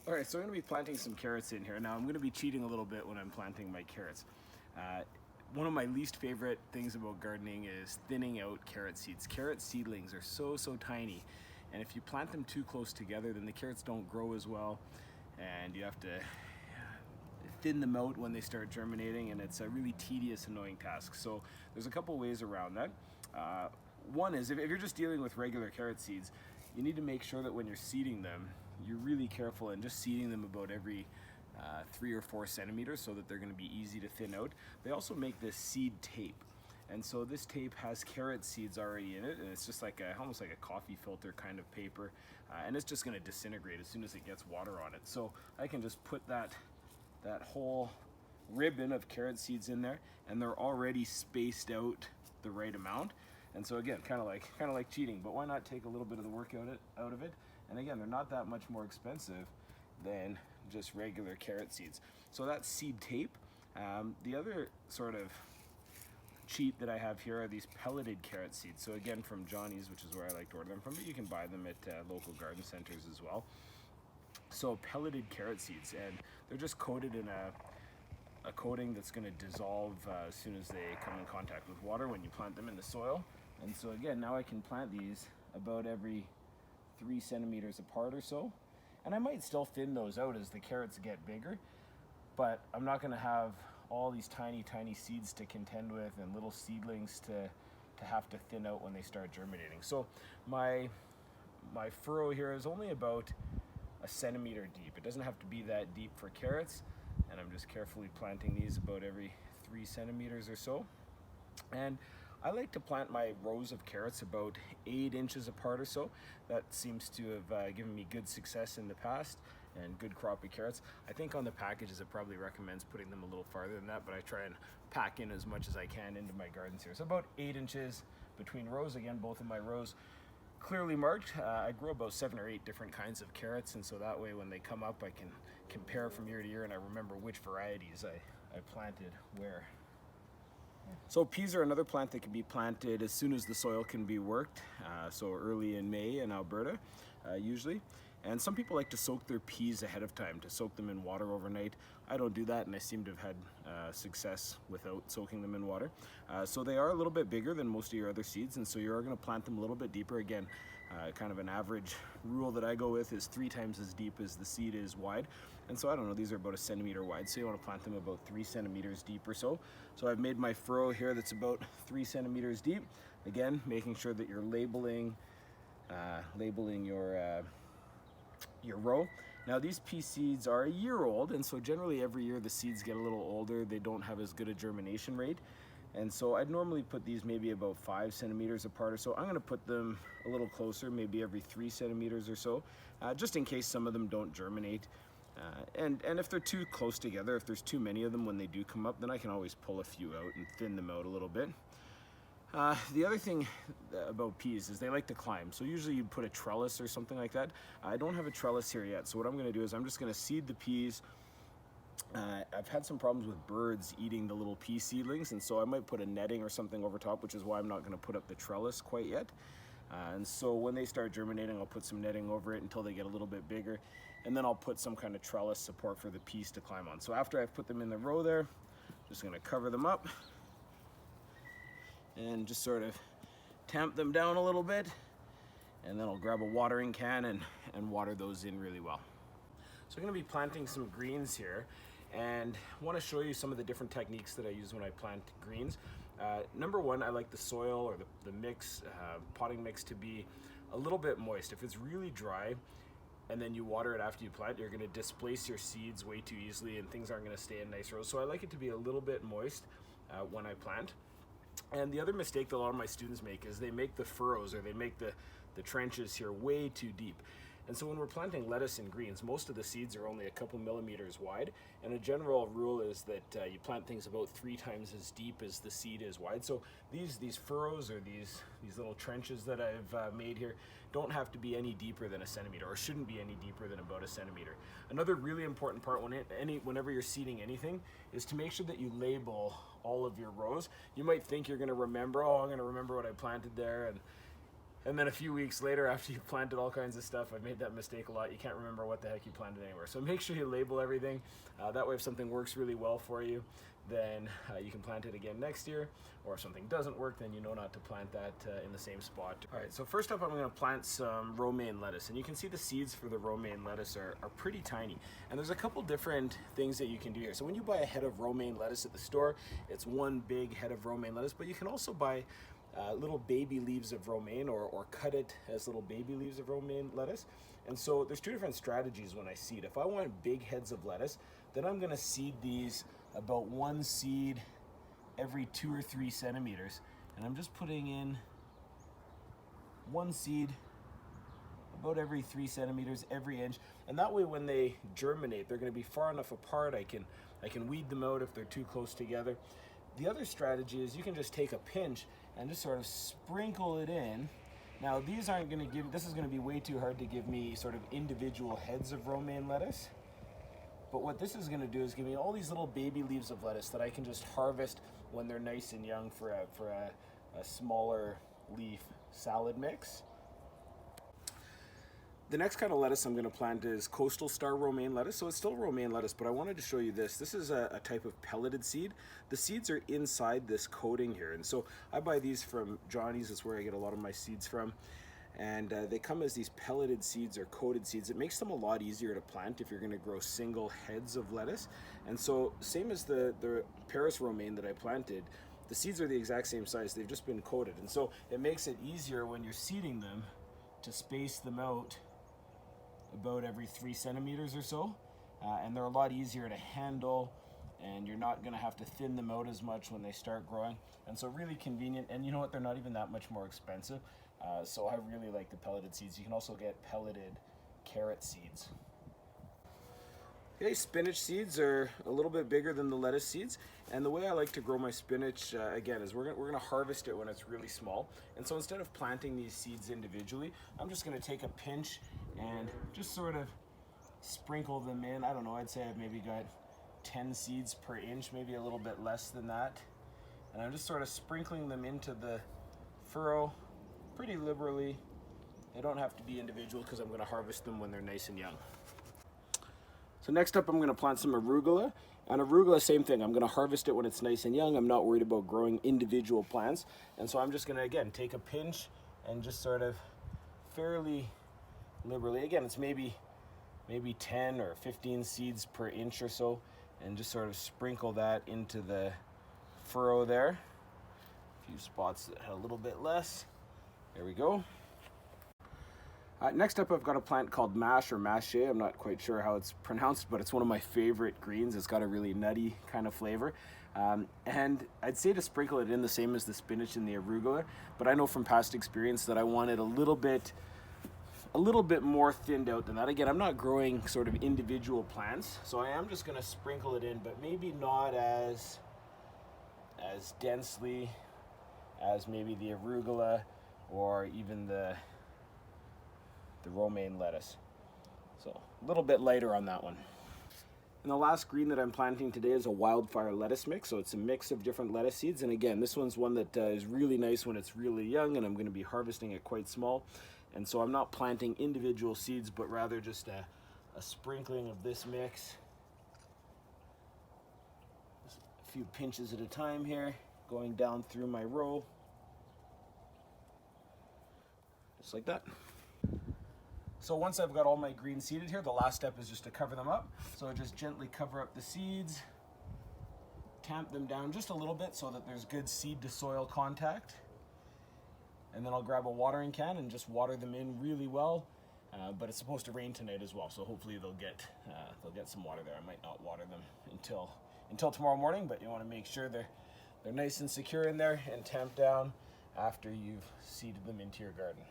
All right, so I'm going to be planting some carrots in here. Now I'm going to be cheating a little bit when I'm planting my carrots. One of my least favorite things about gardening is thinning out carrot seeds. Carrot seedlings are so tiny, and if you plant them too close together, then the carrots don't grow as well, and you have to thin them out when they start germinating, and it's a really tedious, annoying task. So there's a couple ways around that. One is if you're just dealing with regular carrot seeds, you need to make sure that when you're seeding them, you're really careful and just seeding them about every 3 or 4 centimeters so that they're going to be easy to thin out. They also make this seed tape, and so this tape has carrot seeds already in it, and it's just like almost like a coffee filter kind of paper, and it's just going to disintegrate as soon as it gets water on it. So I can just put that whole ribbon of carrot seeds in there, and they're already spaced out the right amount. And so again, kind of like cheating, but why not take a little bit of the work out of it? And again, they're not that much more expensive than just regular carrot seeds. So that's seed tape. The other sort of cheat that I have here are these pelleted carrot seeds. So again, from Johnny's, which is where I like to order them from, but you can buy them at local garden centers as well. So pelleted carrot seeds, and they're just coated in a coating that's going to dissolve as soon as they come in contact with water when you plant them in the soil. And so again, now I can plant these about every 3 centimeters apart or so. And I might still thin those out as the carrots get bigger, but I'm not going to have all these tiny seeds to contend with and little seedlings to have to thin out when they start germinating. So my furrow here is only about a centimeter deep. It doesn't have to be that deep for carrots, and I'm just carefully planting these about every 3 centimeters or so. And I like to plant my rows of carrots about 8 inches apart or so. That seems to have given me good success in the past and good crop of carrots. I think on the packages it probably recommends putting them a little farther than that, but I try and pack in as much as I can into my gardens here. So about 8 inches between rows. Again, both of my rows clearly marked. I grow about 7 or 8 different kinds of carrots, and so that way when they come up I can compare from year to year and I remember which varieties I planted where. So peas are another plant that can be planted as soon as the soil can be worked, so early in May in Alberta usually. And some people like to soak their peas ahead of time, to soak them in water overnight. I don't do that, and I seem to have had success without soaking them in water. So they are a little bit bigger than most of your other seeds, and so you're going to plant them a little bit deeper. Again, kind of an average rule that I go with is 3 times as deep as the seed is wide. And so I don't know, these are about a centimeter wide, so you want to plant them about 3 centimeters deep or so. So I've made my furrow here that's about 3 centimeters deep. Again, making sure that you're labeling your row. Now these pea seeds are a year old, and so generally every year the seeds get a little older. They don't have as good a germination rate, and so I'd normally put these maybe about 5 centimeters apart or so. I'm going to put them a little closer, maybe every 3 centimeters or so, just in case some of them don't germinate. And if they're too close together, if there's too many of them when they do come up, then I can always pull a few out and thin them out a little bit. The other thing about peas is they like to climb. So usually you'd put a trellis or something like that. I don't have a trellis here yet, so what I'm going to do is I'm just going to seed the peas. I've had some problems with birds eating the little pea seedlings, and so I might put a netting or something over top, which is why I'm not going to put up the trellis quite yet. And so when they start germinating, I'll put some netting over it until they get a little bit bigger, and then I'll put some kind of trellis support for the peas to climb on. So after I've put them in the row there, I'm just going to cover them up and just sort of tamp them down a little bit, and then I'll grab a watering can and water those in really well. So I'm going to be planting some greens here, and I want to show you some of the different techniques that I use when I plant greens. Number one, I like the soil or the mix, potting mix, to be a little bit moist. If it's really dry and then you water it after you plant, you're going to displace your seeds way too easily and things aren't going to stay in nice rows. So I like it to be a little bit moist when I plant. And the other mistake that a lot of my students make is they make the furrows, or they make the trenches here way too deep. And so when we're planting lettuce and greens, most of the seeds are only a couple millimeters wide, and a general rule is that you plant things about 3 times as deep as the seed is wide. So these furrows, or these little trenches that I've made here, don't have to be any deeper than a centimeter, or shouldn't be any deeper than about a centimeter. Another really important part whenever you're seeding anything is to make sure that you label all of your rows. You might think you're going to remember, oh, I'm going to remember what I planted there, And then a few weeks later, after you've planted all kinds of stuff, I've made that mistake a lot. You can't remember what the heck you planted anywhere. So make sure you label everything. That way if something works really well for you, then you can plant it again next year. Or if something doesn't work, then you know not to plant that in the same spot. All right, so first up I'm gonna plant some romaine lettuce. And you can see the seeds for the romaine lettuce are pretty tiny. And there's a couple different things that you can do here. So when you buy a head of romaine lettuce at the store, it's one big head of romaine lettuce, but you can also buy little baby leaves of romaine or cut it as little baby leaves of romaine lettuce. And so there's two different strategies when I seed. If I want big heads of lettuce, then I'm gonna seed these about one seed every 2 or 3 centimeters. And I'm just putting in one seed about every 3 centimeters, every inch. And that way when they germinate, they're gonna be far enough apart, I can weed them out if they're too close together. The other strategy is you can just take a pinch and just sort of sprinkle it in. Now these aren't gonna this is gonna be way too hard to give me sort of individual heads of romaine lettuce. But what this is gonna do is give me all these little baby leaves of lettuce that I can just harvest when they're nice and young for a smaller leaf salad mix. The next kind of lettuce I'm going to plant is coastal star romaine lettuce. So it's still romaine lettuce, but I wanted to show you this. This is a type of pelleted seed. The seeds are inside this coating here. And so I buy these from Johnny's. That's where I get a lot of my seeds from. And they come as these pelleted seeds or coated seeds. It makes them a lot easier to plant if you're going to grow single heads of lettuce. And so same as the Paris romaine that I planted, the seeds are the exact same size. They've just been coated. And so it makes it easier when you're seeding them to space them out about every 3 centimeters or so. And they're a lot easier to handle, and you're not going to have to thin them out as much when they start growing. And so really convenient. And you know what? They're not even that much more expensive. So I really like the pelleted seeds. You can also get pelleted carrot seeds. Okay, spinach seeds are a little bit bigger than the lettuce seeds. And the way I like to grow my spinach, again, is we're gonna harvest it when it's really small. And so instead of planting these seeds individually, I'm just gonna take a pinch and just sort of sprinkle them in. I don't know, I'd say I've maybe got 10 seeds per inch, maybe a little bit less than that. And I'm just sort of sprinkling them into the furrow pretty liberally. They don't have to be individual because I'm going to harvest them when they're nice and young. So next up I'm going to plant some arugula. And arugula, same thing. I'm going to harvest it when it's nice and young. I'm not worried about growing individual plants. And so I'm just going to, again, take a pinch and just sort of fairly liberally. Again, it's maybe 10 or 15 seeds per inch or so. And just sort of sprinkle that into the furrow there. A few spots that had a little bit less. There we go. Next up I've got a plant called Mache or Mache. I'm not quite sure how it's pronounced, but it's one of my favorite greens. It's got a really nutty kind of flavor. And I'd say to sprinkle it in the same as the spinach and the arugula, but I know from past experience that I want it a little bit more thinned out than that. Again, I'm not growing sort of individual plants, so I am just gonna sprinkle it in, but maybe not as densely as maybe the arugula or even the romaine lettuce. So a little bit lighter on that one. And the last green that I'm planting today is a wildfire lettuce mix. So it's a mix of different lettuce seeds. And again, this one's one that is really nice when it's really young, and I'm going to be harvesting it quite small. And so I'm not planting individual seeds, but rather just a sprinkling of this mix. Just a few pinches at a time here, going down through my row. Just like that. So once I've got all my greens seeded here, the last step is just to cover them up. So I just gently cover up the seeds, tamp them down just a little bit so that there's good seed to soil contact. And then I'll grab a watering can and just water them in really well. But it's supposed to rain tonight as well, so hopefully they'll get some water there. I might not water them until tomorrow morning, but you want to make sure they're nice and secure in there and tamped down after you've seeded them into your garden.